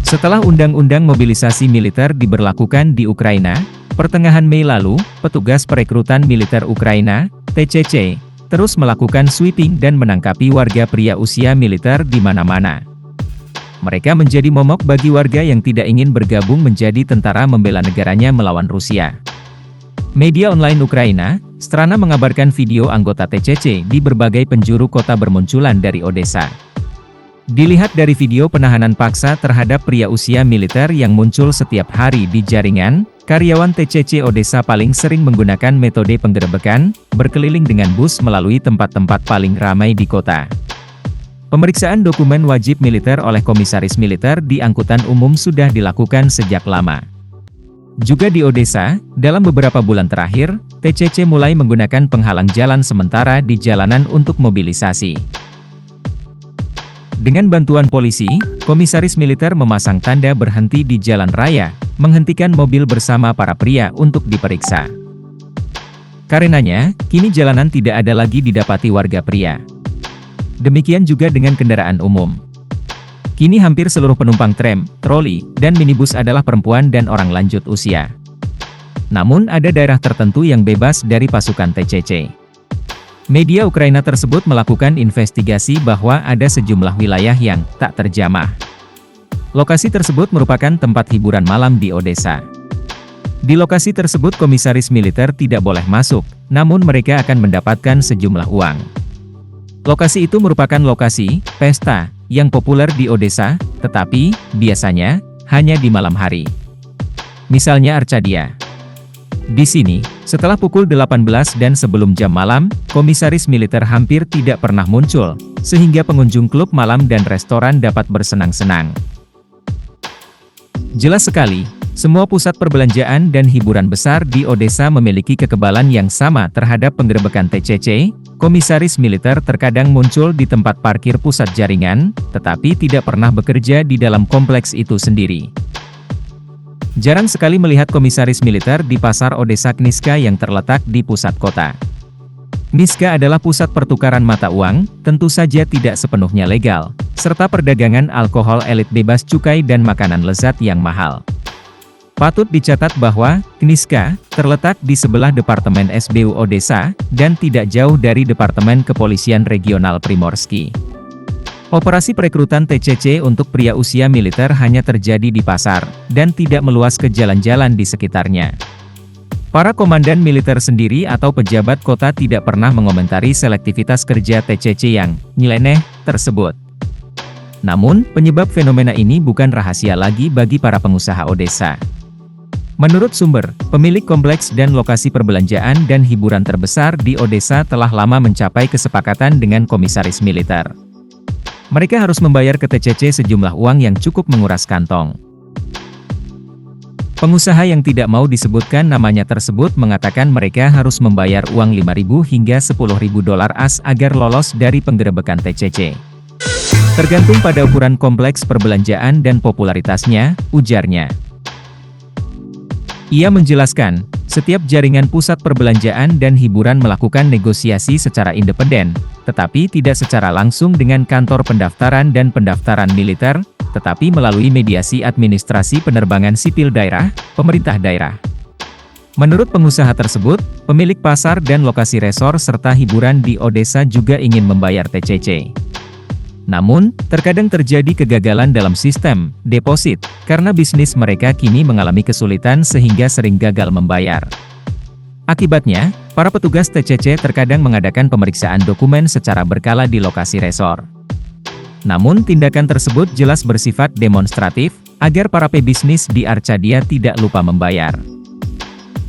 Setelah Undang-Undang Mobilisasi Militer diberlakukan di Ukraina, pertengahan Mei lalu, petugas perekrutan militer Ukraina, TCC, terus melakukan sweeping dan menangkapi warga pria usia militer di mana-mana. Mereka menjadi momok bagi warga yang tidak ingin bergabung menjadi tentara membela negaranya melawan Rusia. Media online Ukraina, Strana mengabarkan video anggota TCC di berbagai penjuru kota bermunculan dari Odessa. Dilihat dari video penahanan paksa terhadap pria usia militer yang muncul setiap hari di jaringan, karyawan TCC Odessa paling sering menggunakan metode penggerebekan, berkeliling dengan bus melalui tempat-tempat paling ramai di kota. Pemeriksaan dokumen wajib militer oleh komisaris militer di angkutan umum sudah dilakukan sejak lama. Juga di Odessa, dalam beberapa bulan terakhir, TCC mulai menggunakan penghalang jalan sementara di jalanan untuk mobilisasi. Dengan bantuan polisi, komisaris militer memasang tanda berhenti di jalan raya, menghentikan mobil bersama para pria untuk diperiksa. Karenanya, kini jalanan tidak ada lagi didapati warga pria. Demikian juga dengan kendaraan umum. Kini hampir seluruh penumpang tram, troli, dan minibus adalah perempuan dan orang lanjut usia. Namun ada daerah tertentu yang bebas dari pasukan TCC. Media Ukraina tersebut melakukan investigasi bahwa ada sejumlah wilayah yang tak terjamah. Lokasi tersebut merupakan tempat hiburan malam di Odessa. Di lokasi tersebut komisaris militer tidak boleh masuk, namun mereka akan mendapatkan sejumlah uang. Lokasi itu merupakan lokasi pesta yang populer di Odessa, tetapi biasanya hanya di malam hari. Misalnya Arcadia. Di sini, setelah pukul 18 dan sebelum jam malam, komisaris militer hampir tidak pernah muncul, sehingga pengunjung klub malam dan restoran dapat bersenang-senang. Jelas sekali, semua pusat perbelanjaan dan hiburan besar di Odessa memiliki kekebalan yang sama terhadap penggerebekan TCC. Komisaris militer terkadang muncul di tempat parkir pusat jaringan, tetapi tidak pernah bekerja di dalam kompleks itu sendiri. Jarang sekali melihat komisaris militer di pasar Odessa Kniska yang terletak di pusat kota. Kniska adalah pusat pertukaran mata uang, tentu saja tidak sepenuhnya legal, serta perdagangan alkohol elit bebas cukai dan makanan lezat yang mahal. Patut dicatat bahwa Kniska terletak di sebelah Departemen SBU Odessa, dan tidak jauh dari Departemen Kepolisian Regional Primorsky. Operasi perekrutan TCC untuk pria usia militer hanya terjadi di pasar, dan tidak meluas ke jalan-jalan di sekitarnya. Para komandan militer sendiri atau pejabat kota tidak pernah mengomentari selektivitas kerja TCC yang nyeleneh tersebut. Namun, penyebab fenomena ini bukan rahasia lagi bagi para pengusaha Odessa. Menurut sumber, pemilik kompleks dan lokasi perbelanjaan dan hiburan terbesar di Odessa telah lama mencapai kesepakatan dengan komisaris militer. Mereka harus membayar ke TCC sejumlah uang yang cukup menguras kantong. Pengusaha yang tidak mau disebutkan namanya tersebut mengatakan mereka harus membayar uang 5.000 hingga 10.000 dolar AS agar lolos dari penggerebekan TCC. Tergantung pada ukuran kompleks perbelanjaan dan popularitasnya, ujarnya. Ia menjelaskan, setiap jaringan pusat perbelanjaan dan hiburan melakukan negosiasi secara independen, tetapi tidak secara langsung dengan kantor pendaftaran dan pendaftaran militer, tetapi melalui mediasi administrasi penerbangan sipil daerah, pemerintah daerah. Menurut pengusaha tersebut, pemilik pasar dan lokasi resor serta hiburan di Odessa juga ingin membayar TCC. Namun, terkadang terjadi kegagalan dalam sistem deposit, karena bisnis mereka kini mengalami kesulitan sehingga sering gagal membayar. Akibatnya, para petugas TCC terkadang mengadakan pemeriksaan dokumen secara berkala di lokasi resor. Namun tindakan tersebut jelas bersifat demonstratif, agar para pebisnis di Arcadia tidak lupa membayar.